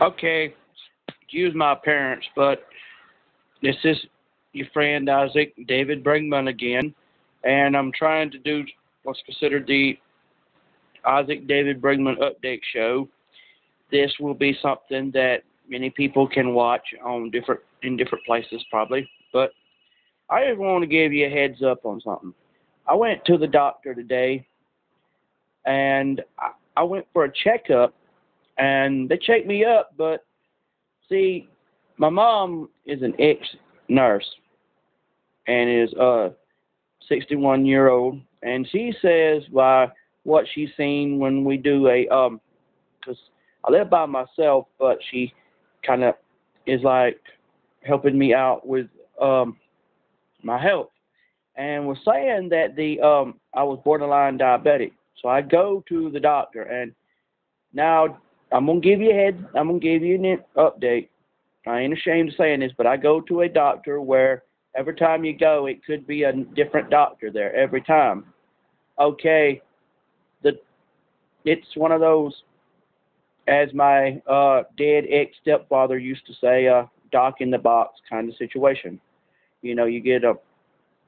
Okay, excuse my appearance, but this is your friend Isaac David Brigmond again, and I'm trying to do what's considered the Isaac David Brigmond update show. This will be something that many people can watch on different places probably, but I just want to give you a heads up on something. I went to the doctor today, and I went for a checkup, and they checked me up, but see, my mom is an ex-nurse and is a 61-year-old, and she says by what she's seen when we do because I live by myself, but she kind of is like helping me out with my health, and was saying that I was borderline diabetic. So I go to the doctor, and now I'm gonna give you an update. I ain't ashamed of saying this, but I go to a doctor where every time you go, it could be a different doctor there every time. Okay, the it's one of those, as my dead ex-stepfather used to say, doc in the box kind of situation. You know, you get a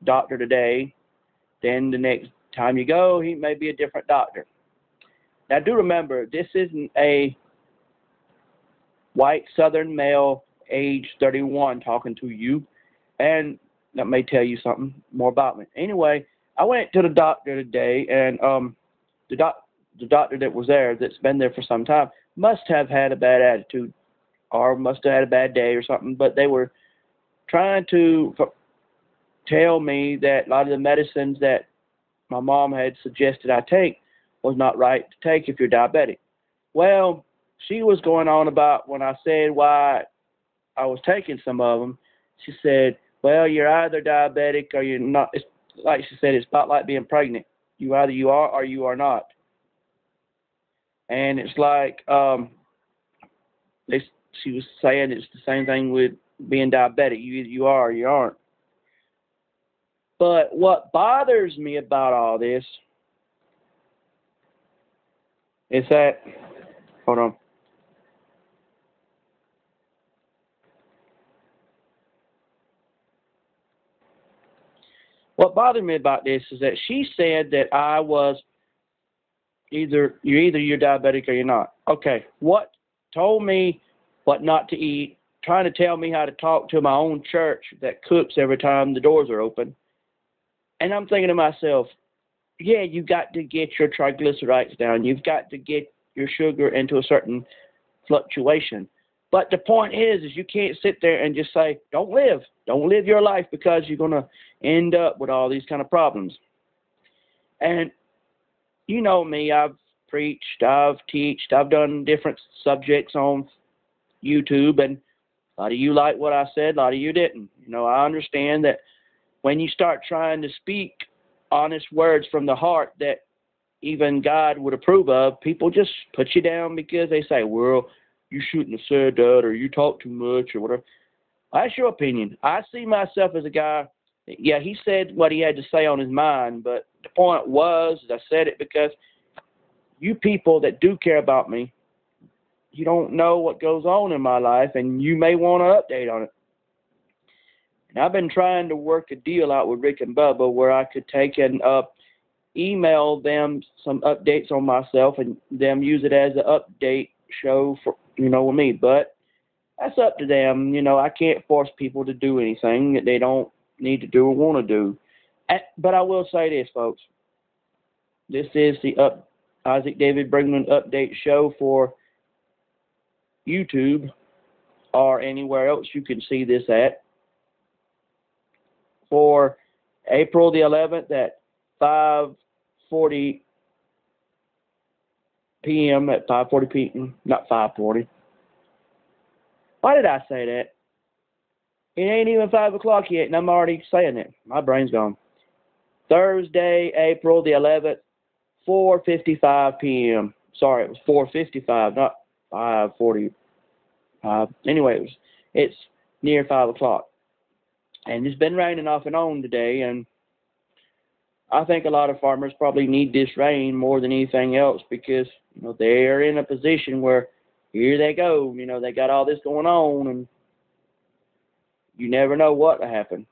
doctor today, then the next time you go, he may be a different doctor. Now, do remember, this isn't a white Southern male, age 31, talking to you, and that may tell you something more about me. Anyway, I went to the doctor today, and the doctor that was there, that's been there for some time, must have had a bad attitude, or must have had a bad day or something. But they were trying to tell me that a lot of the medicines that my mom had suggested I take was not right to take if you're diabetic. Well, she was going on about when I said why I was taking some of them. She said, well, you're either diabetic or you're not. It's like she said, it's about like being pregnant. You are or you are not. And it's like she was saying it's the same thing with being diabetic. You are or you aren't. But what bothers me about all this is that, hold on. What bothered me about this is that she said that I was either you're diabetic or you're not. Okay, what told me what not to eat, trying to tell me how to talk to my own church that cooks every time the doors are open. And I'm thinking to myself, yeah, you've got to get your triglycerides down. You've got to get your sugar into a certain fluctuation. But the point is you can't sit there and just say, don't live your life, because you're going to end up with all these kind of problems. And you know me, I've preached, I've taught, I've done different subjects on YouTube, and a lot of you liked what I said, a lot of you didn't. You know, I understand that when you start trying to speak honest words from the heart that even God would approve of, people just put you down because they say, well, you shouldn't have said that, or you talk too much, or whatever. That's your opinion. I see myself as a guy, yeah, he said what he had to say on his mind, but the point was, I said it because you people that do care about me, you don't know what goes on in my life, and you may want to update on it. And I've been trying to work a deal out with Rick and Bubba where I could take and email them some updates on myself and them use it as an update show for, with me. But that's up to them. You know, I can't force people to do anything that they don't need to do or want to do. But I will say this, folks. This is the Isaac David Brigmond update show for YouTube or anywhere else you can see this at, for April the 11th at 5:40 p.m. at 5:40 p.m. Not 5:40. Why did I say that? It ain't even 5 o'clock yet, and I'm already saying it. My brain's gone. Thursday, April the 11th, 4:55 p.m. Sorry, it was 4:55, not 5:45. Anyway, it's near 5 o'clock. And it's been raining off and on today, and I think a lot of farmers probably need this rain more than anything else because they're in a position where here they go. They got all this going on, and you never know what will happen.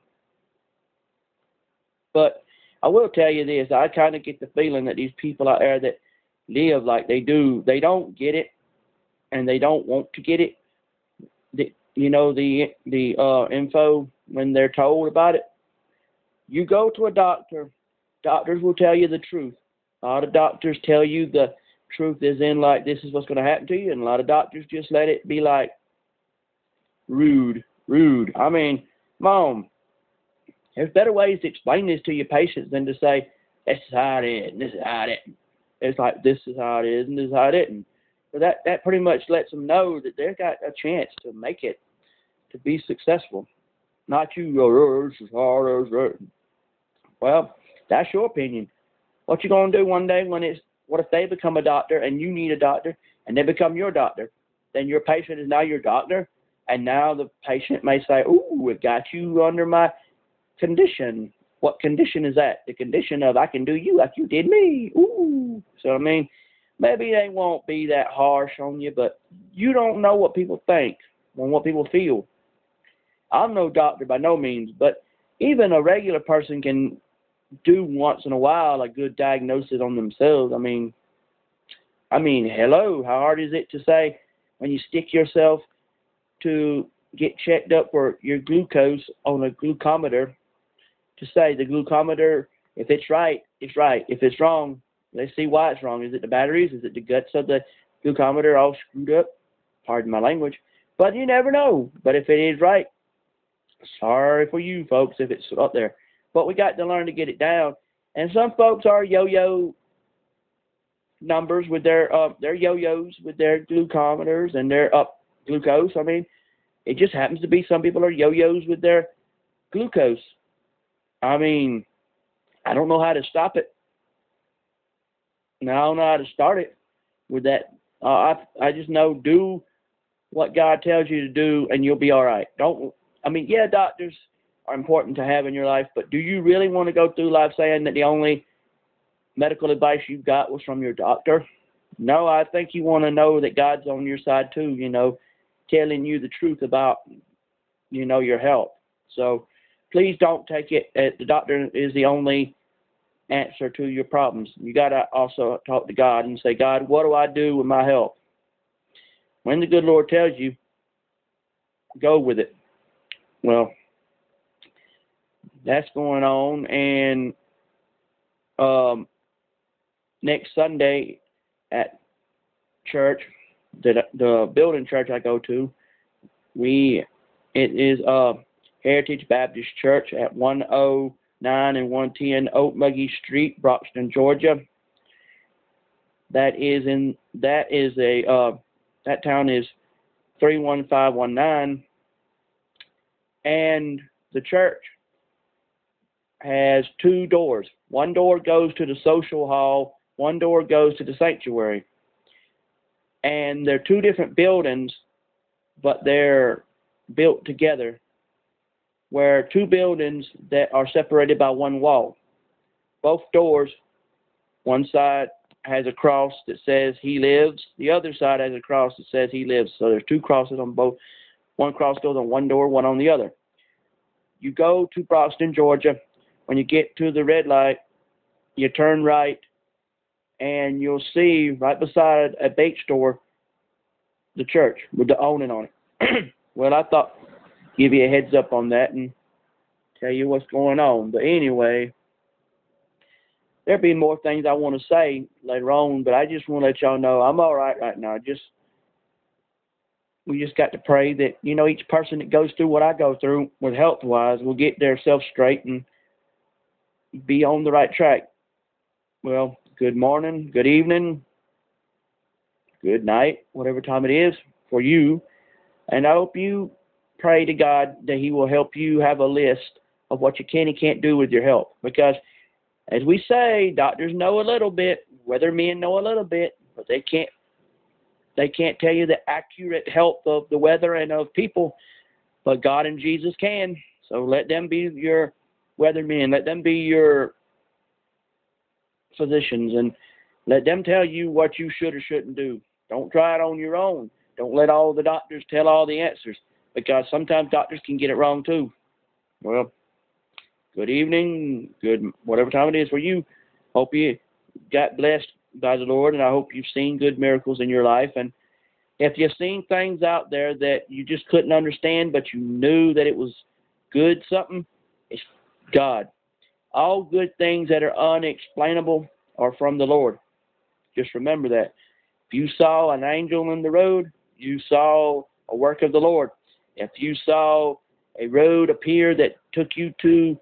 But I will tell you this, I kind of get the feeling that these people out there that live like they do, they don't get it, and they don't want to get it. The info when they're told about it. You go to a doctor, doctors will tell you the truth. A lot of doctors tell you the truth is in like this is what's going to happen to you, and a lot of doctors just let it be like rude. I mean, Mom, there's better ways to explain this to your patients than to say, this is how it is, and this is how it is. It's like, this is how it is, and this is how it isn't. So that pretty much lets them know that they've got a chance to make it, to be successful. Not you go, oh, this is hard, this is right. Well, that's your opinion. What you going to do one day what if they become a doctor and you need a doctor and they become your doctor? Then your patient is now your doctor, and now the patient may say, ooh, it got you under my condition. What condition is that? The condition of I can do you like you did me. Ooh. So, I mean, maybe they won't be that harsh on you, but you don't know what people think and what people feel. I'm no doctor by no means, but even a regular person can do once in a while a good diagnosis on themselves. I mean, hello, how hard is it to say when you stick yourself to get checked up for your glucose on a glucometer, to say the glucometer, if it's right, it's right. If it's wrong, let's see why it's wrong. Is it the batteries? Is it the guts of the glucometer all screwed up? Pardon my language. But you never know. But if it is right, sorry for you folks if it's up there. But we got to learn to get it down. And some folks are yo-yo numbers with their yo-yos with their glucometers and their glucose. I mean, it just happens to be some people are yo-yos with their glucose. I mean, I don't know how to stop it. And I don't know how to start it with that. I just know do what God tells you to do and you'll be all right. Yeah, doctors are important to have in your life, but do you really want to go through life saying that the only medical advice you got was from your doctor? No, I think you want to know that God's on your side too, telling you the truth about, your health. So please don't take it as the doctor is the only answer to your problems. You got to also talk to God and say, God, what do I do with my health? When the good Lord tells you, go with it. Well, that's going on, and next Sunday at church, the building church I go to, it is Heritage Baptist Church at 109 and 110 Oakmuggy Street, Broxton, Georgia. That town is 31519, and the church has two doors. One door goes to the social hall, one door goes to the sanctuary. And they're two different buildings, but they're built together, where two buildings that are separated by one wall. Both doors, one side has a cross that says He lives, the other side has a cross that says He lives. So there's two crosses on both. One cross goes on one door, one on the other. You go to Broxton, Georgia. When you get to the red light, you turn right, and you'll see right beside a bait store the church with the awning on it. Well, I thought give you a heads up on that and tell you what's going on. But anyway, there'll be more things I want to say later on, but I just want to let y'all know I'm all right now. We just got to pray that, each person that goes through what I go through with health-wise will get their self straight and be on the right track. Well, good morning, good evening, good night, whatever time it is for you. And I hope you pray to God that He will help you have a list of what you can and can't do with your health. Because, as we say, doctors know a little bit, weathermen know a little bit, but they can't tell you the accurate health of the weather and of people, but God and Jesus can. So let them be your weathermen. Let them be your physicians, and let them tell you what you should or shouldn't do. Don't try it on your own. Don't let all the doctors tell all the answers, because sometimes doctors can get it wrong too. Well, good evening, good whatever time it is for you. Hope you got blessed by the Lord, and I hope you've seen good miracles in your life. And if you've seen things out there that you just couldn't understand, but you knew that it was good something, it's God. All good things that are unexplainable are from the Lord. Just remember that. If you saw an angel in the road, you saw a work of the Lord. If you saw a road appear that took you to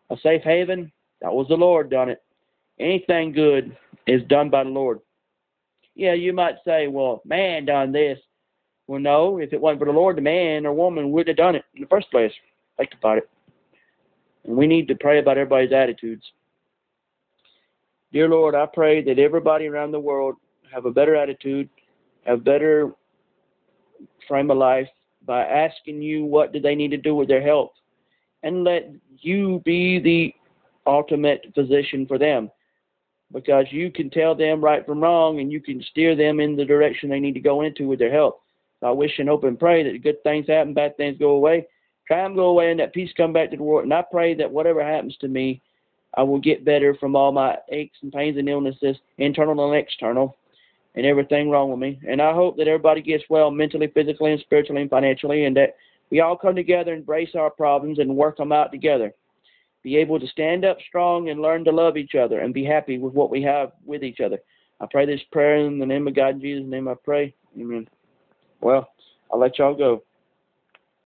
a safe haven, that was the Lord done it. Anything good is done by the Lord. Yeah, you might say, well, man done this. Well, no, if it wasn't for the Lord, the man or woman would have done it in the first place. Think about it. And we need to pray about everybody's attitudes. Dear Lord, I pray that everybody around the world have a better attitude, have better frame of life by asking you what do they need to do with their health. And let you be the ultimate physician for them, because you can tell them right from wrong, and you can steer them in the direction they need to go into with their health. So I wish and hope and pray that good things happen, bad things go away, crime go away, and that peace come back to the world. And I pray that whatever happens to me, I will get better from all my aches and pains and illnesses, internal and external, and everything wrong with me. And I hope that everybody gets well mentally, physically, and spiritually, and financially, and that we all come together and embrace our problems and work them out together. Be able to stand up strong and learn to love each other and be happy with what we have with each other. I pray this prayer in the name of God, in Jesus' name I pray. Amen. Well, I'll let y'all go.